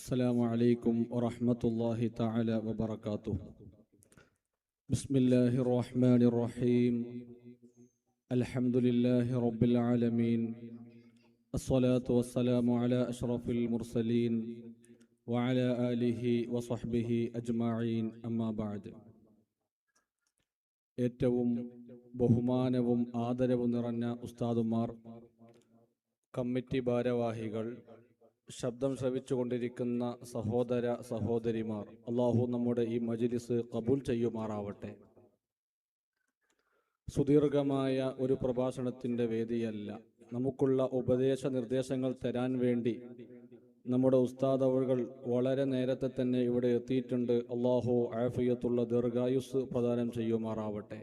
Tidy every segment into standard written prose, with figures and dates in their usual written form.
السلام عليكم ورحمة الله تعالى وبركاته. بسم الله الرحمن الرحيم. الحمد لله رب العالمين. الصلاة والسلام على أشرف المرسلين وعلى آله وصحبه أجمعين. أما بعد. ഏറ്റവും ബഹുമാനവും ആദരവും നിറഞ്ഞ ഉസ്താദുമാർ, കമ്മിറ്റി ഭാരവാഹികൾ, ശബ്ദം ശ്രവിച്ചുകൊണ്ടിരിക്കുന്ന സഹോദര സഹോദരിമാർ, അള്ളാഹു നമ്മുടെ ഈ മജ്ലിസ് കബൂൽ ചെയ്യുമാറാവട്ടെ. സുദീർഘമായ ഒരു പ്രഭാഷണത്തിൻ്റെ വേദിയല്ല, നമുക്കുള്ള ഉപദേശ നിർദ്ദേശങ്ങൾ തരാൻ വേണ്ടി നമ്മുടെ ഉസ്താദ് അവர்கள் വളരെ നേരത്തെ തന്നെ ഇവിടെ എത്തിയിട്ടുണ്ട്. അള്ളാഹു ആഫിയത്തുള്ള ദീർഘായുസ് പ്രദാനം ചെയ്യുമാറാവട്ടെ.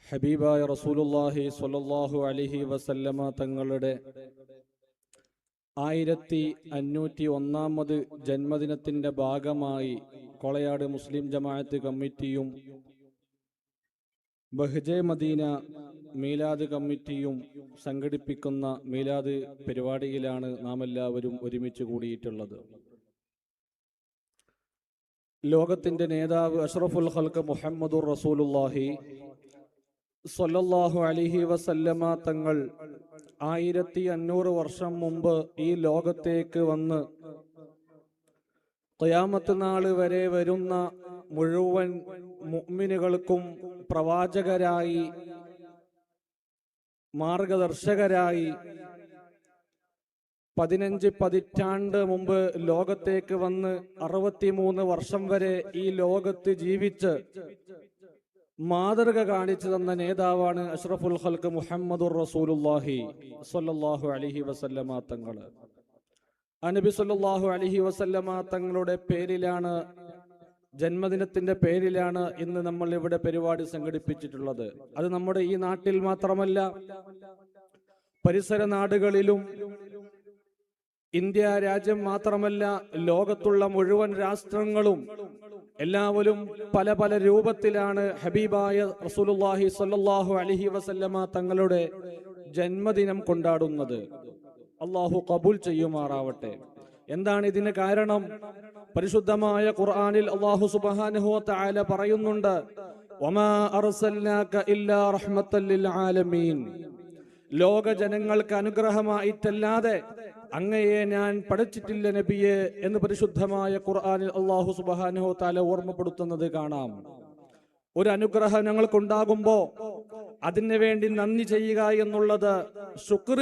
ഹബീബായ റസൂലുള്ളാഹി സ്വല്ലല്ലാഹു അലൈഹി വസല്ലമ തങ്ങളുടെ 1501 ജന്മദിനത്തിന്റെ ഭാഗമായി കൊളയാട് മുസ്ലിം ജമാഅത്ത് കമ്മിറ്റിയും ബഹ്ജെ മദീന മീലാദ് കമ്മിറ്റിയും സംഘടിപ്പിക്കുന്ന മീലാദ് പരിപാടിയിലാണ് നാം എല്ലാവരും ഒരുമിച്ച് കൂടിയിട്ടുള്ളത്. ലോകത്തിന്റെ നേതാവ് അഷ്റഫുൽ ഖൽഖ് മുഹമ്മദുർ റസൂലുള്ളാഹി സ്വല്ലല്ലാഹു അലൈഹി വസല്ലമ തങ്ങൾ 1500 വർഷം മുമ്പ് ഈ ലോകത്തേക്ക് വന്ന് ഖിയാമത്ത് നാൾ വരെ വരുന്ന മുഴുവൻ മുഅ്മിനുകൾക്കും പ്രവാചകരായി, മാർഗദർശകരായി 15 പതിറ്റാണ്ട് മുമ്പ് ലോകത്തേക്ക് വന്ന് 63 വർഷം വരെ ഈ ലോകത്ത് ജീവിച്ച് മാതൃക കാണിച്ചു തന്ന നേതാവാണ് അഷ്റഫുൽ ഖൽഖ് മുഹമ്മദുർ റസൂലുള്ളാഹി സ്വല്ലല്ലാഹു അലൈഹി വസല്ലമ തങ്ങൾ. നബി സ്വല്ലല്ലാഹു അലൈഹി വസല്ലമ തങ്ങളുടെ പേരിലാണ്, ജന്മദിനത്തിന്റെ പേരിലാണ് ഇന്ന് നമ്മൾ ഇവിടെ പരിപാടി സംഘടിപ്പിച്ചിട്ടുള്ളത്. അത് നമ്മുടെ ഈ നാട്ടിൽ മാത്രമല്ല, പരിസര നാടുകളിലും, ഇന്ത്യ രാജ്യം മാത്രമല്ല, ലോകത്തുള്ള മുഴുവൻ രാഷ്ട്രങ്ങളും എല്ലാവരും പല പല രൂപത്തിലാണ് ഹബീബായ റസൂലുള്ളാഹി സ്വല്ലല്ലാഹു അലൈഹി വസല്ലമ തങ്ങളുടെ ജന്മദിനം കൊണ്ടാടുന്നത്. അല്ലാഹു ഖബൂൽ ചെയ്യുമാറാവട്ടെ. എന്താണ് ഇതിന് കാരണം? പരിശുദ്ധമായ ഖുർആനിൽ അല്ലാഹു സുബ്ഹാനഹു വ തആല പറയുന്നുണ്ട്, വമാ അർസൽനാക ഇല്ലാ റഹ്മത്തൽ ലിൽ ആലമീൻ. ലോക ജനങ്ങൾക്ക് അനുഗ്രഹമായിട്ടല്ലാതെ അങ്ങയെ ഞാൻ പഠിച്ചിട്ടില്ല നബിയെ എന്ന് പരിശുദ്ധമായ ഖുർആനിൽ അല്ലാഹു സുബ്ഹാനഹു വ തആല ഓർമ്മപ്പെടുത്തുന്നത് കാണാം. ഒരു അനുഗ്രഹം ഞങ്ങൾക്കുണ്ടാകുമ്പോ അതിനു വേണ്ടി നന്ദി ചെയ്യുക എന്നുള്ളത്, ശുക്ർ